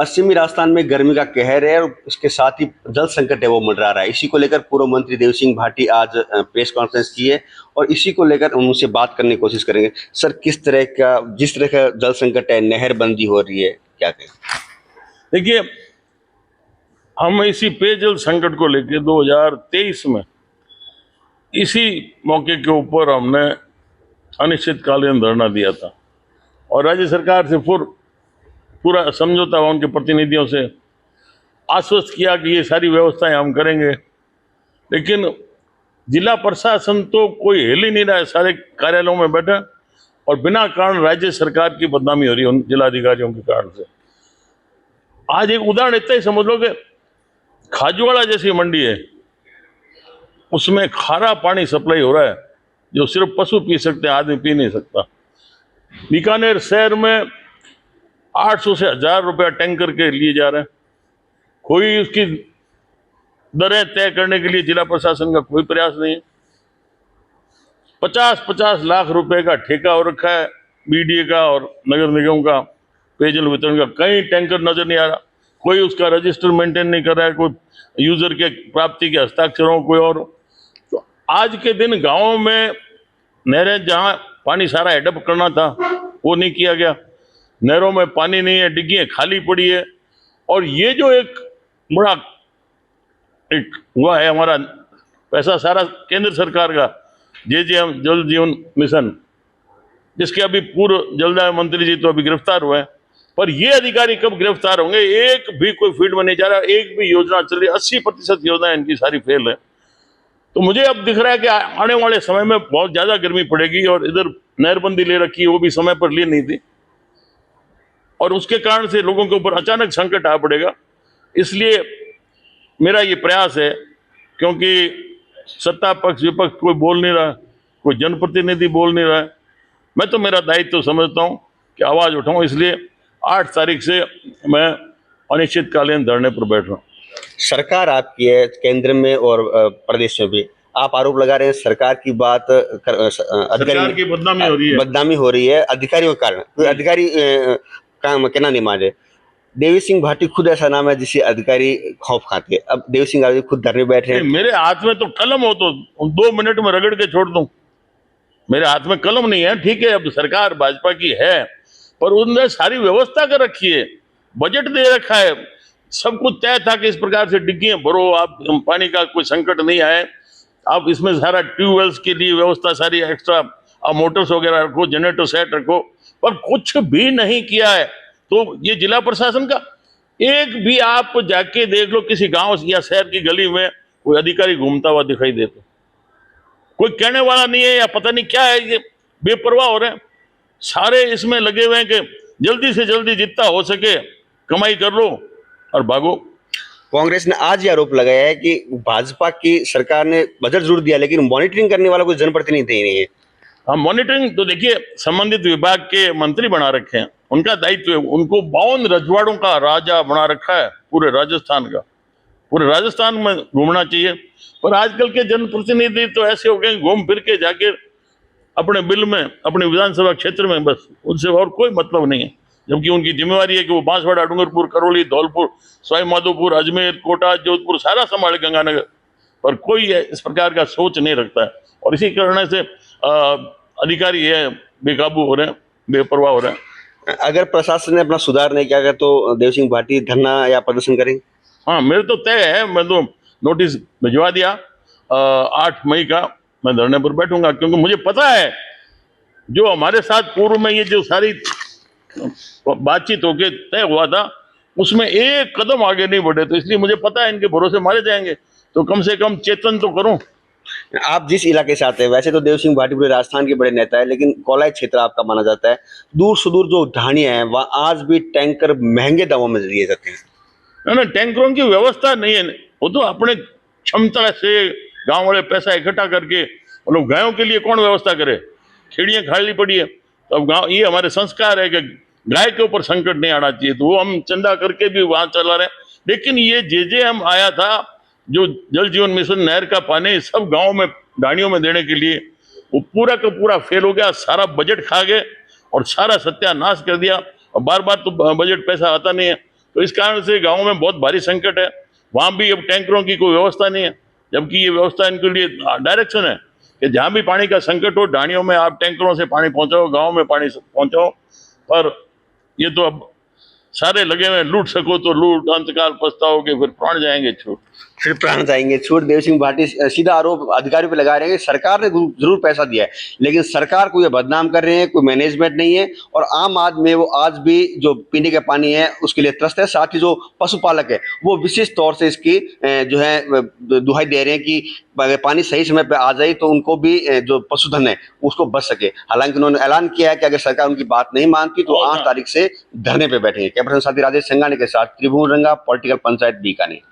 पश्चिमी राजस्थान में गर्मी का कहर है और इसके साथ ही जल संकट है वो मंडरा रहा है। इसी को लेकर पूर्व मंत्री देव सिंह भाटी आज प्रेस कॉन्फ्रेंस की है और इसी को लेकर उनसे बात करने की कोशिश करेंगे। सर, जिस तरह का जल संकट है, नहरबंदी हो रही है, क्या कहें? देखिए, हम इसी पेयजल संकट को लेकर 2023 में इसी मौके के ऊपर हमने अनिश्चितकालीन धरना दिया था और राज्य सरकार से पूरा समझौता हुआ, उनके प्रतिनिधियों से आश्वस्त किया कि ये सारी व्यवस्थाएं हम करेंगे। लेकिन जिला प्रशासन तो कोई हिल ही नहीं रहा है, सारे कार्यालयों में बैठे और बिना कारण राज्य सरकार की बदनामी हो रही है उन जिलाधिकारियों के कारण से। आज एक उदाहरण इतना ही समझ लो कि खाजूवाड़ा जैसी मंडी है, उसमें खारा पानी सप्लाई हो रहा है जो सिर्फ पशु पी सकते हैं, आदमी पी नहीं सकता। बीकानेर शहर में 800 से 1000 रुपया टैंकर के लिए जा रहे हैं। कोई उसकी दरें तय करने के लिए जिला प्रशासन का कोई प्रयास नहीं है। 50-50 लाख रुपए का ठेका हो रखा है बीडीए का और नगर निगम का पेयजल वितरण का। कहीं टैंकर नजर नहीं आ रहा, कोई उसका रजिस्टर मेंटेन नहीं कर रहा है, कोई यूजर के प्राप्ति के हस्ताक्षरों कोई और। तो आज के दिन गाँव में नहरें जहाँ पानी सारा एडप करना था वो नहीं किया गया, नहरों में पानी नहीं है, डिग्गियाँ खाली पड़ी है। और ये जो एक बड़ा एक हुआ है, हमारा पैसा सारा केंद्र सरकार का JJM जल जीवन मिशन, जिसके अभी पूर्व जलदाय मंत्री जी तो अभी गिरफ्तार हुए हैं, पर ये अधिकारी कब गिरफ्तार होंगे? एक भी कोई फील्ड में नहीं जा रहा, एक भी योजना चल रही, 80% योजना इनकी सारी फेल है। तो मुझे अब दिख रहा है कि आने वाले समय में बहुत ज्यादा गर्मी पड़ेगी और इधर नहरबंदी ले रखी है, वो भी समय पर ली नहीं थी और उसके कारण से लोगों के ऊपर अचानक संकट आ पड़ेगा। इसलिए मेरा ये प्रयास है, क्योंकि सत्ता पक्ष विपक्ष कोई बोल नहीं रहा, कोई जनप्रतिनिधि बोल नहीं रहा है, मैं तो मेरा दायित्व तो समझता हूँ कि आवाज उठाऊं। इसलिए 8 तारीख से मैं अनिश्चितकालीन धरने पर बैठ रहा हूँ। सरकार आपकी है केंद्र में और प्रदेश में भी, आप आरोप लगा रहे हैं सरकार की बात सरकार की बदनामी हो रही है अधिकारियों के कारण। कोई अधिकारी काम कहना नहीं मान रहे। देवी सिंह भाटी खुद ऐसा नाम है जिसे अधिकारी खौफ खाते हैं। अब देवी सिंह भाटी खुद धरने बैठे हैं। मेरे हाथ में तो कलम हो तो 2 मिनट में रगड़ के छोड़ दूं, मेरे हाथ में कलम नहीं है। ठीक है, अब सरकार भाजपा की है, पर उन्होंने सारी व्यवस्था कर रखी है, बजट दे रखा है, सब कुछ तय था कि इस प्रकार से डिग्गियां भरो, आप पानी का कोई संकट नहीं आए, आप इसमें सारा ट्यूबवेल्स के लिए व्यवस्था सारी एक्स्ट्रा मोटर्स वगैरह रखो, जनरेटर सेट रखो, पर कुछ भी नहीं किया है। तो ये जिला प्रशासन का एक भी आप जाके देख लो, किसी गांव या शहर की गली में कोई अधिकारी घूमता हुआ दिखाई दे तो कोई कहने वाला नहीं है, या पता नहीं क्या है, ये बेपरवाह हो रहे हैं। सारे इसमें लगे हुए हैं कि जल्दी से जल्दी जितना हो सके कमाई कर लो और भागो। कांग्रेस ने आज ये आरोप लगाया है कि भाजपा की सरकार ने बजट जरूर दिया लेकिन मॉनिटरिंग करने वाला कोई जनप्रतिनिधि नहीं है। हाँ, मॉनिटरिंग तो देखिए संबंधित विभाग के मंत्री बना रखे हैं, उनका दायित्व है। उनको 52 रजवाड़ों का राजा बना रखा है पूरे राजस्थान का, पूरे राजस्थान में घूमना चाहिए। पर आजकल के जनप्रतिनिधि तो ऐसे हो गए, घूम फिर के जाके अपने बिल में, अपने विधानसभा क्षेत्र में, बस उनसे और कोई मतलब नहीं है। जबकि उनकी जिम्मेवारी है कि वो बांसवाड़ा, डूंगरपुर, करौली, धौलपुर, सवाई माधोपुर, अजमेर, कोटा, जोधपुर सारा संभाले गंगानगर, पर कोई इस प्रकार का सोच नहीं रखता है। और इसी कारण से अधिकारी है बेकाबू हो रहे हैं, बेपरवाह हो रहे हैं। अगर प्रशासन ने अपना सुधार नहीं किया तो देव सिंह भाटी धरना या प्रदर्शन करेंगे? हाँ, मेरे तो तय है, मैं तो नोटिस भिजवा दिया, 8 मई का मैं धरने पर बैठूंगा, क्योंकि मुझे पता है जो हमारे साथ पूर्व में ये जो सारी बातचीत होके तय हुआ था उसमें एक कदम आगे नहीं बढ़े, तो इसलिए मुझे पता है इनके भरोसे मारे जाएंगे। तो कम से कम चेतन तो करूं। आप जिस इलाके से आते हैं, वैसे तो देव सिंह भाटी पूरे राजस्थान के बड़े नेता है, लेकिन कोलाई क्षेत्र आपका माना जाता है। दूर सुदूर जो ढाणियां हैं वहां आज भी टैंकर महंगे दामों में दिए जाते हैं। ना, टैंकरों की व्यवस्था नहीं है, वो तो अपने क्षमता से गांव वाले पैसा इकट्ठा करके, मतलब गायों के लिए कौन व्यवस्था करे, खेड़ियां खाली पड़ी है। तो अब गाँव, ये हमारे संस्कार है कि गाय के ऊपर संकट नहीं आना चाहिए, तो वो हम चंदा करके भी वहां चला रहे हैं। लेकिन ये JJM आया था, जो जल जीवन मिशन नहर का पानी सब गाँव में ढाणियों में देने के लिए, वो पूरा का पूरा फेल हो गया, सारा बजट खा गए और सारा सत्यानाश कर दिया। और बार बार तो बजट पैसा आता नहीं है, तो इस कारण से गाँव में बहुत भारी संकट है। वहाँ भी अब टैंकरों की कोई व्यवस्था नहीं है, जबकि ये व्यवस्था इनके लिए डायरेक्शन है कि जहाँ भी पानी का संकट हो, ढाणियों में आप टैंकरों से पानी पहुंचाओ, गाँव में पानी पहुंचाओ। पर ये तो अब सारे लगे हुए हैं, लूट सको तो लूट, अंतकाल पछताओगे, फिर प्राण जाएंगे छूट। फिर प्राण जाएंगे छूट। देव सिंह भाटी सीधा आरोप अधिकारियों पे लगा रहे हैं कि सरकार ने जरूर पैसा दिया है, लेकिन सरकार को ये बदनाम कर रहे हैं, कोई मैनेजमेंट नहीं है और आम आदमी वो आज भी जो पीने का पानी है उसके लिए त्रस्त है। साथ ही जो पशुपालक है वो विशेष तौर से इसकी जो है दुहाई दे रहे हैं कि अगर पानी सही समय पे आ जाए तो उनको भी जो पशुधन है उसको बच सके। हालांकि उन्होंने ऐलान किया है कि अगर सरकार उनकी बात नहीं मानती तो 8 तारीख से धरने पे बैठेंगे। कैमरा पर्सन साथी राजेश संगानी के साथ त्रिभुवन रंगा, पॉलिटिकल पंचायत बीकानेर।